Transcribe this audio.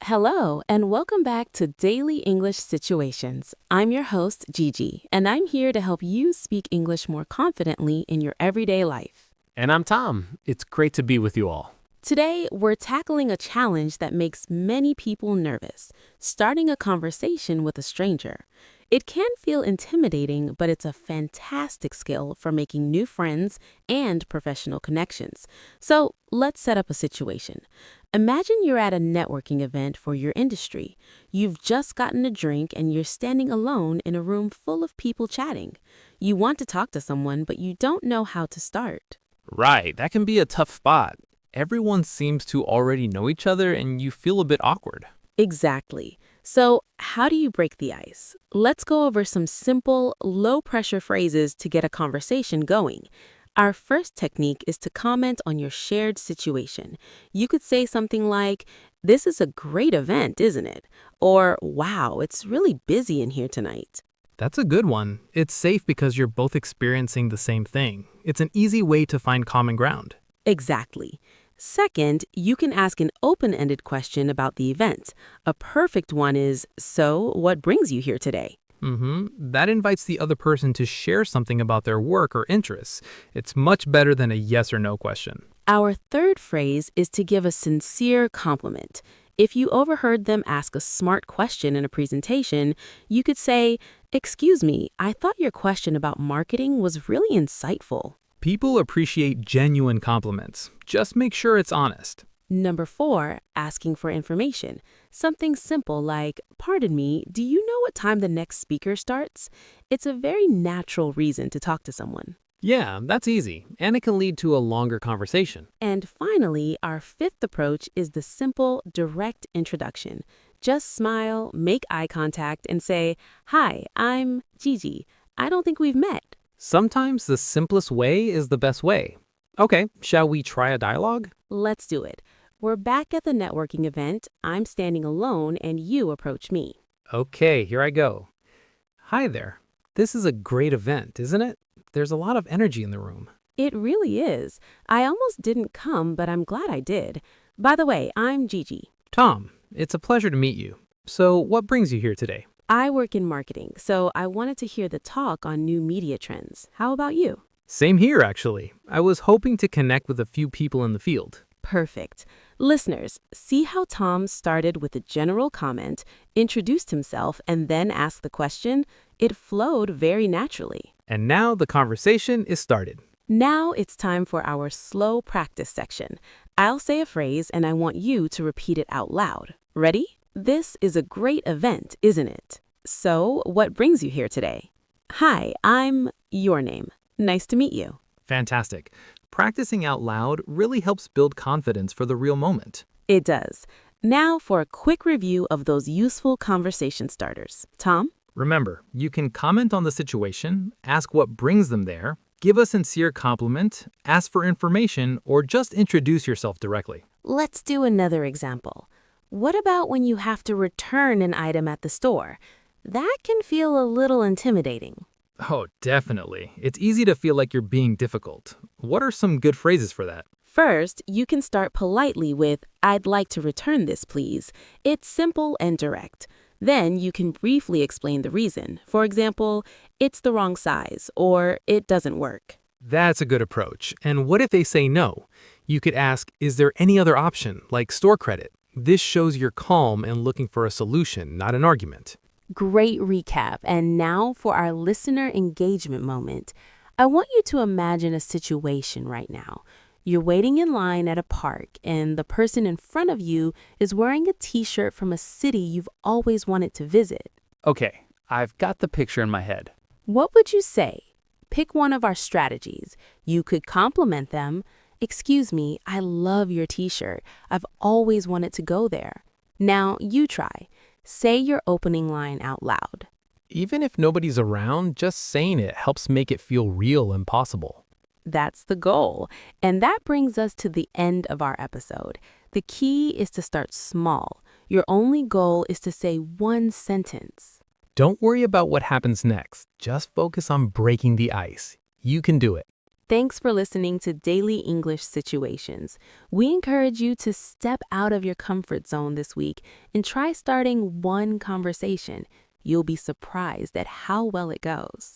Hello, and welcome back to Daily English Situations. I'm your host, Gigi, and I'm here to help you speak English more confidently in your everyday life. And I'm Tom. It's great to be with you all. Today, we're tackling a challenge that makes many people nervous, starting a conversation with a stranger. It can feel intimidating, but it's a fantastic skill for making new friends and professional connections. So let's set up a situation. Imagine you're at a networking event for your industry. You've just gotten a drink and you're standing alone in a room full of people chatting. You want to talk to someone, but you don't know how to start. Right, that can be a tough spot. Everyone seems to already know each other and you feel a bit awkward. Exactly. So, how do you break the ice? Let's go over some simple, low-pressure phrases to get a conversation going. Our first technique is to comment on your shared situation. You could say something like, "This is a great event, isn't it?" Or, "Wow, it's really busy in here tonight." That's a good one. It's safe because you're both experiencing the same thing. It's an easy way to find common ground. Exactly. Second, you can ask an open-ended question about the event. A perfect one is, "So, what brings you here today?" That invites the other person to share something about their work or interests. It's much better than a yes or no question. Our third phrase is to give a sincere compliment. If you overheard them ask a smart question in a presentation, you could say, "Excuse me, I thought your question about marketing was really insightful." People appreciate genuine compliments. Just make sure it's honest. Number 4, asking for information. Something simple like, "Pardon me, do you know what time the next speaker starts?" It's a very natural reason to talk to someone. Yeah, that's easy, and it can lead to a longer conversation. And finally, our fifth approach is the simple, direct introduction. Just smile, make eye contact, and say, "Hi, I'm Gigi. I don't think we've met." Sometimes the simplest way is the best way. Okay, shall we try a dialogue? Let's do it. We're back at the networking event. I'm standing alone, and you approach me. Okay, here I go. Hi there. This is a great event, isn't it? There's a lot of energy in the room. It really is. I almost didn't come, but I'm glad I did. By the way, I'm Gigi. Tom, it's a pleasure to meet you. So, what brings you here today? I work in marketing, so I wanted to hear the talk on new media trends. How about you? Same here, actually. I was hoping to connect with a few people in the field. Perfect. Listeners, see how Tom started with a general comment, introduced himself, and then asked the question? It flowed very naturally. And now the conversation is started. Now it's time for our slow practice section. I'll say a phrase and I want you to repeat it out loud. Ready? This is a great event, isn't it? So, what brings you here today? Hi, I'm your name. Nice to meet you. Fantastic. Practicing out loud really helps build confidence for the real moment. It does. Now for a quick review of those useful conversation starters. Tom? Remember, you can comment on the situation, ask what brings them there, give a sincere compliment, ask for information, or just introduce yourself directly. Let's do another example. What about when you have to return an item at the store? That can feel a little intimidating. Oh, definitely. It's easy to feel like you're being difficult. What are some good phrases for that? First, you can start politely with, "I'd like to return this, please." It's simple and direct. Then you can briefly explain the reason. For example, "It's the wrong size," or "It doesn't work." That's a good approach. And what if they say no? You could ask, is there any other option, like store credit? This shows you're calm and looking for a solution, not an argument. Great recap. And now for our listener engagement moment. I want you to imagine a situation right now. You're waiting in line at a park, and the person in front of you is wearing a t-shirt from a city you've always wanted to visit. Okay, I've got the picture in my head. What would you say? Pick one of our strategies. You could compliment them. "Excuse me, I love your t-shirt. I've always wanted to go there." Now you try. Say your opening line out loud. Even if nobody's around, just saying it helps make it feel real and possible. That's the goal. And that brings us to the end of our episode. The key is to start small. Your only goal is to say one sentence. Don't worry about what happens next. Just focus on breaking the ice. You can do it. Thanks for listening to Daily English Situations. We encourage you to step out of your comfort zone this week and try starting one conversation. You'll be surprised at how well it goes.